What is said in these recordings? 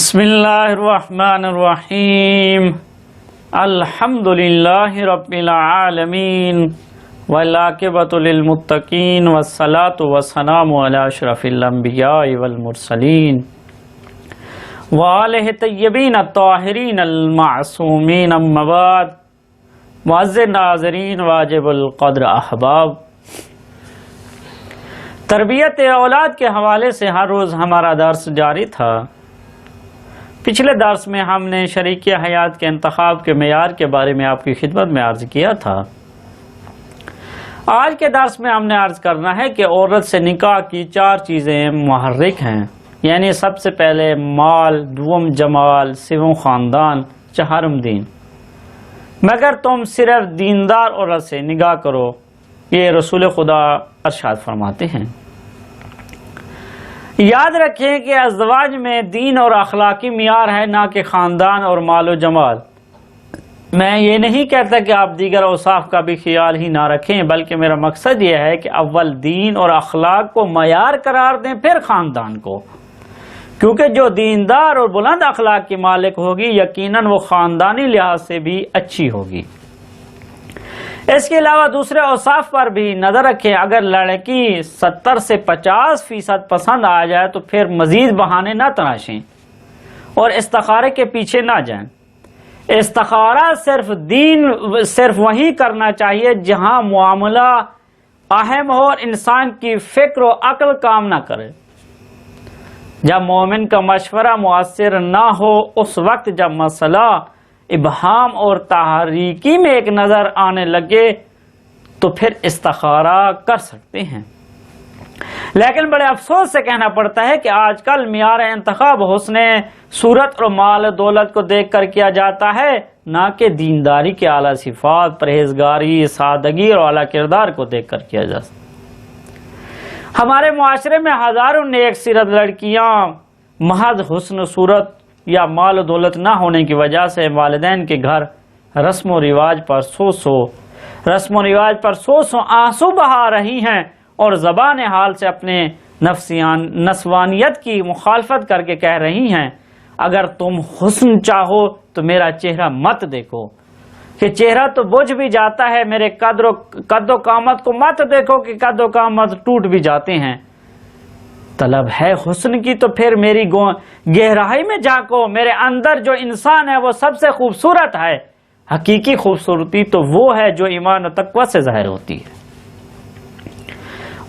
بسم اللہ الرحمن الرحیم الحمد للہ رب العالمین والعاقبۃ للمتقین والصلاة والسلام علی اشرف الانبیاء والمرسلین وآلہ طیبین الطاہرین المعصومین اما بعد۔ معزز ناظرین واجب القدر احباب، تربیت اولاد کے حوالے سے ہر روز ہمارا درس جاری تھا۔ پچھلے درس میں ہم نے شریک حیات کے انتخاب کے معیار کے بارے میں آپ کی خدمت میں عرض کیا تھا۔ آج کے درس میں ہم نے عرض کرنا ہے کہ عورت سے نکاح کی 4 چیزیں محرک ہیں، یعنی سب سے پہلے مال، دوم جمال، سوم خاندان، چہارم دین۔ مگر تم صرف دیندار عورت سے نکاح کرو، یہ رسول خدا ارشاد فرماتے ہیں۔ یاد رکھیں کہ ازدواج میں دین اور اخلاقی معیار ہے، نہ کہ خاندان اور مال و جمال۔ میں یہ نہیں کہتا کہ آپ دیگر اوصاف کا بھی خیال ہی نہ رکھیں، بلکہ میرا مقصد یہ ہے کہ اول دین اور اخلاق کو معیار قرار دیں، پھر خاندان کو، کیونکہ جو دیندار اور بلند اخلاق کی مالک ہوگی یقیناً وہ خاندانی لحاظ سے بھی اچھی ہوگی۔ اس کے علاوہ دوسرے اوصاف پر بھی نظر رکھیں۔ اگر لڑکی 70 سے 50% پسند آ جائے تو پھر مزید بہانے نہ تراشیں اور استخارے کے پیچھے نہ جائیں۔ استخارہ صرف وہی کرنا چاہیے جہاں معاملہ اہم ہو اور انسان کی فکر و عقل کام نہ کرے۔ جب مومن کا مشورہ مؤثر نہ ہو، اس وقت جب مسئلہ ابہام اور تحریکی میں ایک نظر آنے لگے تو پھر استخارہ کر سکتے ہیں۔ لیکن بڑے افسوس سے کہنا پڑتا ہے کہ آج کل معیار انتخاب حسن صورت اور مال دولت کو دیکھ کر کیا جاتا ہے، نہ کہ دینداری کے اعلیٰ صفات، پرہیزگاری، سادگی اور اعلیٰ کردار کو دیکھ کر کیا جاتا ہے۔ ہمارے معاشرے میں ہزاروں نیک سیرت لڑکیاں محض حسن صورت یا مال و دولت نہ ہونے کی وجہ سے والدین کے گھر رسم و رواج پر سو آنسو بہا رہی ہیں اور زبان حال سے اپنے نسوانیت کی مخالفت کر کے کہہ رہی ہیں، اگر تم حسن چاہو تو میرا چہرہ مت دیکھو کہ چہرہ تو بجھ بھی جاتا ہے، میرے قد و قامت کو مت دیکھو کہ قد و قامت ٹوٹ بھی جاتے ہیں۔ طلب ہے حسن کی تو پھر میری گہرائی میں جھانکو، میرے اندر جو انسان ہے وہ سب سے خوبصورت ہے۔ حقیقی خوبصورتی تو وہ ہے جو ایمان و تقوی سے ظاہر ہوتی ہے۔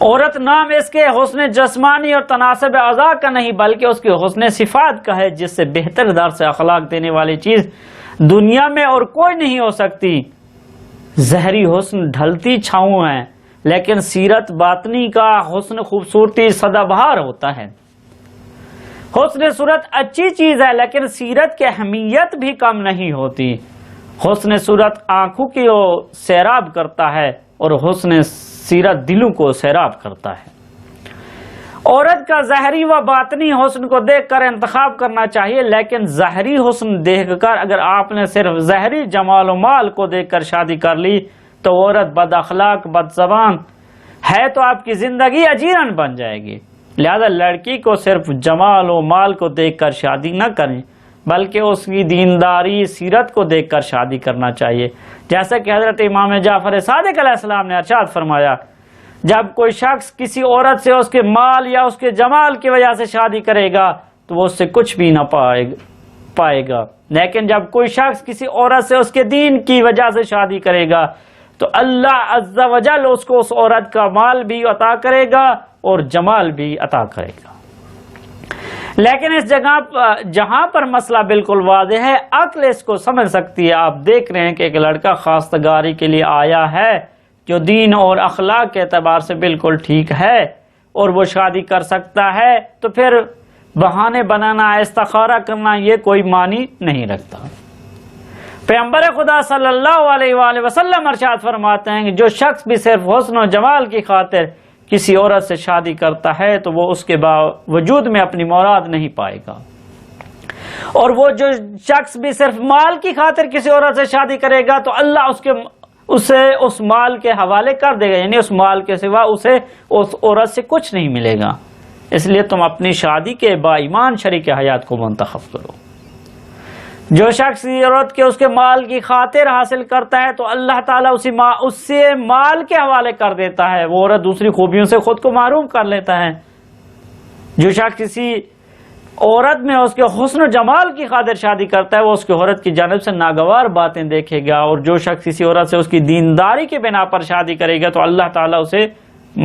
عورت نام اس کے حسن جسمانی اور تناسب اعضاء کا نہیں بلکہ اس کے حسن صفات کا ہے، جس سے بہتر درس اخلاق دینے والی چیز دنیا میں اور کوئی نہیں ہو سکتی۔ ظاہری حسن ڈھلتی چھاؤں ہے، لیکن سیرت باطنی کا حسن خوبصورتی سدا بہار ہوتا ہے۔ حسن صورت اچھی چیز ہے، لیکن سیرت کی اہمیت بھی کم نہیں ہوتی۔ حسن صورت آنکھوں کی سیراب کرتا ہے اور حسن سیرت دلوں کو سیراب کرتا ہے۔ عورت کا ظاہری و باطنی حسن کو دیکھ کر انتخاب کرنا چاہیے، لیکن ظاہری حسن دیکھ کر اگر آپ نے صرف ظاہری جمال و مال کو دیکھ کر شادی کر لی تو عورت بد اخلاق، بد زبان ہے تو آپ کی زندگی اجیرن بن جائے گی۔ لہذا لڑکی کو صرف جمال و مال کو دیکھ کر شادی نہ کریں، بلکہ اس کی دینداری، سیرت کو دیکھ کر شادی کرنا چاہیے۔ جیسا کہ حضرت امام جعفر صادق علیہ السلام نے ارشاد فرمایا، جب کوئی شخص کسی عورت سے اس کے مال یا اس کے جمال کی وجہ سے شادی کرے گا تو وہ اس سے کچھ بھی نہ پائے گا، لیکن جب کوئی شخص کسی عورت سے اس کے دین کی وجہ سے شادی کرے گا تو اللہ عز و جل اس کو اس عورت کا مال بھی عطا کرے گا اور جمال بھی عطا کرے گا۔ لیکن اس جہاں پر مسئلہ بالکل واضح ہے، عقل اس کو سمجھ سکتی ہے۔ آپ دیکھ رہے ہیں کہ ایک لڑکا خواستگاری کے لیے آیا ہے جو دین اور اخلاق کے اعتبار سے بالکل ٹھیک ہے اور وہ شادی کر سکتا ہے، تو پھر بہانے بنانا، استخارہ کرنا یہ کوئی معنی نہیں رکھتا۔ پیغمبر خدا صلی اللہ علیہ وآلہ وسلم ارشاد فرماتے ہیں کہ جو شخص بھی صرف حسن و جمال کی خاطر کسی عورت سے شادی کرتا ہے تو وہ اس کے وجود میں اپنی مراد نہیں پائے گا، اور وہ جو شخص بھی صرف مال کی خاطر کسی عورت سے شادی کرے گا تو اللہ اسے اس مال کے حوالے کر دے گا، یعنی اس مال کے سوا اسے اس عورت سے کچھ نہیں ملے گا۔ اس لیے تم اپنی شادی کے با ایمان شریک حیات کو منتخب کرو۔ جو شخص عورت کے اس کے مال کی خاطر حاصل کرتا ہے تو اللہ تعالیٰ اس سے مال کے حوالے کر دیتا ہے، وہ عورت دوسری خوبیوں سے خود کو محروم کر لیتا ہے۔ جو شخص کسی عورت میں اس کے حسن و جمال کی خاطر شادی کرتا ہے وہ اس کی عورت کی جانب سے ناگوار باتیں دیکھے گا، اور جو شخص کسی عورت سے اس کی دینداری کی بنا پر شادی کرے گا تو اللہ تعالیٰ اسے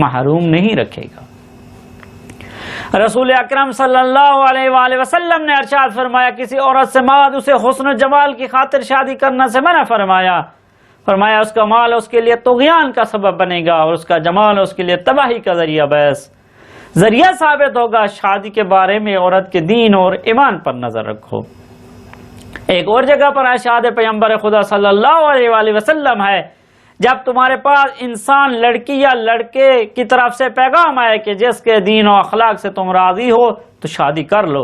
محروم نہیں رکھے گا۔ رسول اکرم صلی اللہ علیہ وآلہ وسلم نے ارشاد فرمایا، کسی عورت سے بعد اسے حسن و جمال کی خاطر شادی کرنا سے منع فرمایا اس کا مال اس کے لیے طغیان کا سبب بنے گا اور اس کا جمال اس کے لیے تباہی کا ذریعہ ثابت ہوگا۔ شادی کے بارے میں عورت کے دین اور ایمان پر نظر رکھو۔ ایک اور جگہ پر ارشاد پیغمبر خدا صلی اللہ علیہ وآلہ وسلم ہے، جب تمہارے پاس انسان لڑکی یا لڑکے کی طرف سے پیغام آئے کہ جس کے دین و اخلاق سے تم راضی ہو تو شادی کر لو،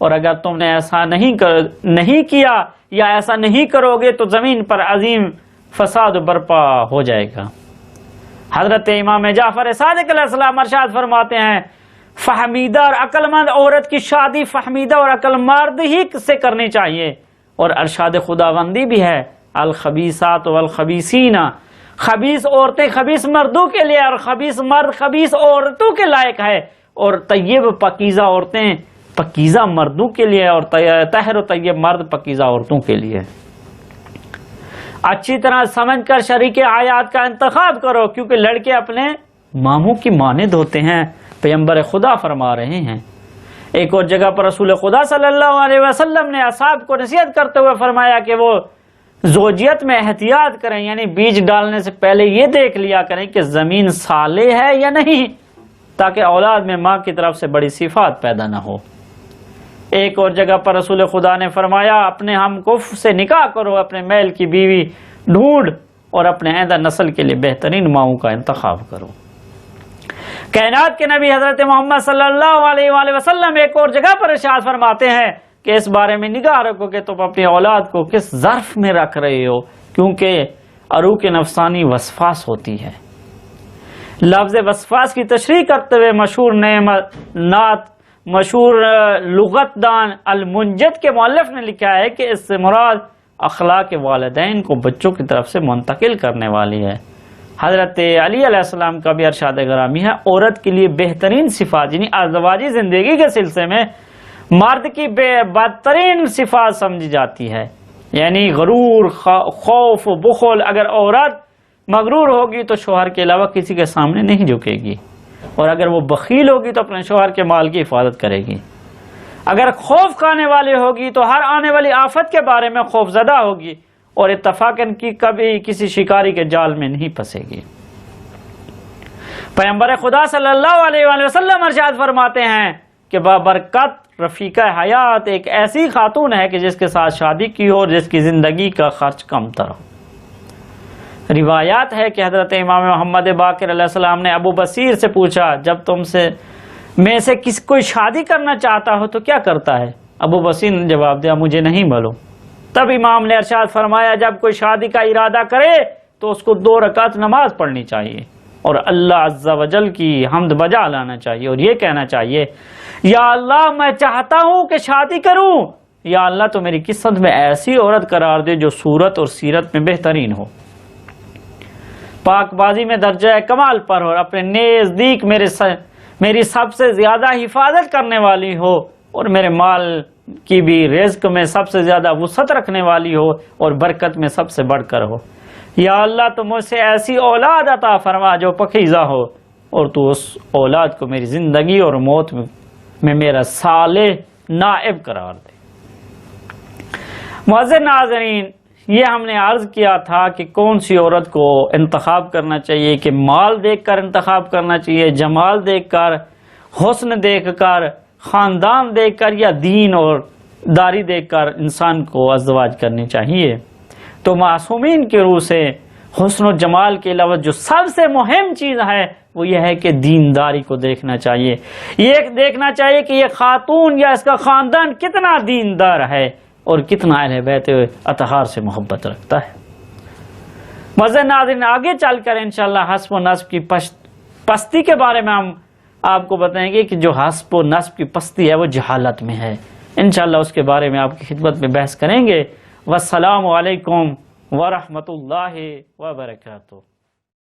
اور اگر تم نے ایسا نہیں کیا یا ایسا نہیں کرو گے تو زمین پر عظیم فساد برپا ہو جائے گا۔ حضرت امام جعفر صادق علیہ السلام ارشاد فرماتے ہیں، فہمیدہ اور عقل مند عورت کی شادی فہمیدہ اور عقل مرد ہی سے کرنی چاہیے، اور ارشاد خداوندی بھی ہے، الخبیثات والخبیثین، خبیث عورتیں خبیث مردوں کے لیے اور خبیث مرد خبیث عورتوں کے لائق ہے، اور طیب پاکیزہ عورتیں پاکیزہ مردوں کے لیے، اور طاہر و طیب مرد پاکیزہ عورتوں کے لیے۔ اچھی طرح سمجھ کر شریک حیات کا انتخاب کرو، کیونکہ لڑکے اپنے ماموں کی مانند ہوتے ہیں، پیغمبر خدا فرما رہے ہیں۔ ایک اور جگہ پر رسول خدا صلی اللہ علیہ وسلم نے اصحاب کو نصیحت کرتے ہوئے فرمایا کہ وہ زوجیت میں احتیاط کریں، یعنی بیج ڈالنے سے پہلے یہ دیکھ لیا کریں کہ زمین صالح ہے یا نہیں، تاکہ اولاد میں ماں کی طرف سے بڑی صفات پیدا نہ ہو۔ ایک اور جگہ پر رسول خدا نے فرمایا، اپنے ہم کف سے نکاح کرو، اپنے میل کی بیوی ڈھونڈ، اور اپنے آئندہ نسل کے لیے بہترین ماؤں کا انتخاب کرو۔ کائنات کے نبی حضرت محمد صلی اللہ علیہ وآلہ وسلم ایک اور جگہ پر ارشاد فرماتے ہیں کہ اس بارے میں نگاہ رکھو کہ تم اپنی اولاد کو کس ظرف میں رکھ رہے ہو، کیونکہ عروق نفسانی وسواس ہوتی ہے۔ لفظ وسواس کی تشریح کرتے ہوئے مشہور لغت دان المنجد کے مؤلف نے لکھا ہے کہ اس سے مراد اخلاق والدین کو بچوں کی طرف سے منتقل کرنے والی ہے۔ حضرت علی علیہ السلام کا بھی ارشاد گرامی ہے، عورت کے لیے بہترین صفات یعنی ازدواجی زندگی کے سلسلے میں مرد کی بدترین صفات سمجھی جاتی ہے، یعنی غرور، خوف و بخل۔ اگر عورت مغرور ہوگی تو شوہر کے علاوہ کسی کے سامنے نہیں جھکے گی، اور اگر وہ بخیل ہوگی تو اپنے شوہر کے مال کی حفاظت کرے گی۔ اگر خوف کھانے والی ہوگی تو ہر آنے والی آفت کے بارے میں خوف زدہ ہوگی، اور اتفاقاً کی کبھی کسی شکاری کے جال میں نہیں پھنسے گی۔ پیغمبر خدا صلی اللہ علیہ وآلہ وسلم ارشاد فرماتے ہیں کہ بابرکت رفیقہ حیات ایک ایسی خاتون ہے کہ جس کے ساتھ شادی کی ہو اور جس کی زندگی کا خرچ کم تر ہو۔ روایات ہے کہ حضرت امام محمد باقر علیہ السلام نے ابو بصیر سے پوچھا، جب تم میں سے کوئی شادی کرنا چاہتا ہو تو کیا کرتا ہے؟ ابو بصیر نے جواب دیا، مجھے نہیں معلوم۔ تب امام نے ارشاد فرمایا، جب کوئی شادی کا ارادہ کرے تو اس کو 2 رکعت نماز پڑھنی چاہیے اور اللہ عز و جل کی حمد بجا لانا چاہیے، اور یہ کہنا چاہیے، یا اللہ میں چاہتا ہوں کہ شادی کروں، یا اللہ تو میری قسمت میں ایسی عورت قرار دے جو صورت اور سیرت میں بہترین ہو، پاک بازی میں درجہ کمال پر ہو، اور اپنے نزدیک میری سب سے زیادہ حفاظت کرنے والی ہو، اور میرے مال کی بھی رزق میں سب سے زیادہ وسعت رکھنے والی ہو، اور برکت میں سب سے بڑھ کر ہو۔ یا اللہ تو مجھ سے ایسی اولاد عطا فرما جو پاکیزہ ہو، اور تو اس اولاد کو میری زندگی اور موت میں میرا صالح نائب قرار دے۔ معزز ناظرین، یہ ہم نے عرض کیا تھا کہ کون سی عورت کو انتخاب کرنا چاہیے، کہ مال دیکھ کر انتخاب کرنا چاہیے، جمال دیکھ کر، حسن دیکھ کر، خاندان دیکھ کر، یا دین اور داری دیکھ کر انسان کو ازدواج کرنی چاہیے۔ تو معصومین کے روح سے حسن و جمال کے علاوہ جو سب سے مہم چیز ہے وہ یہ ہے کہ دینداری کو دیکھنا چاہیے، یہ دیکھنا چاہیے کہ یہ خاتون یا اس کا خاندان کتنا دیندار ہے اور کتنا اہل بیت اطہار سے محبت رکھتا ہے۔ معزز ناظرین، آگے چل کر انشاءاللہ حسب و نسب کی پستی کے بارے میں ہم آپ کو بتائیں گے کہ جو حسب و نصب کی پستی ہے وہ جہالت میں ہے. انشاءاللہ اس کے بارے میں آپ کی خدمت میں بحث کریں گے. والسلام علیکم ورحمۃ اللہ وبرکاتہ.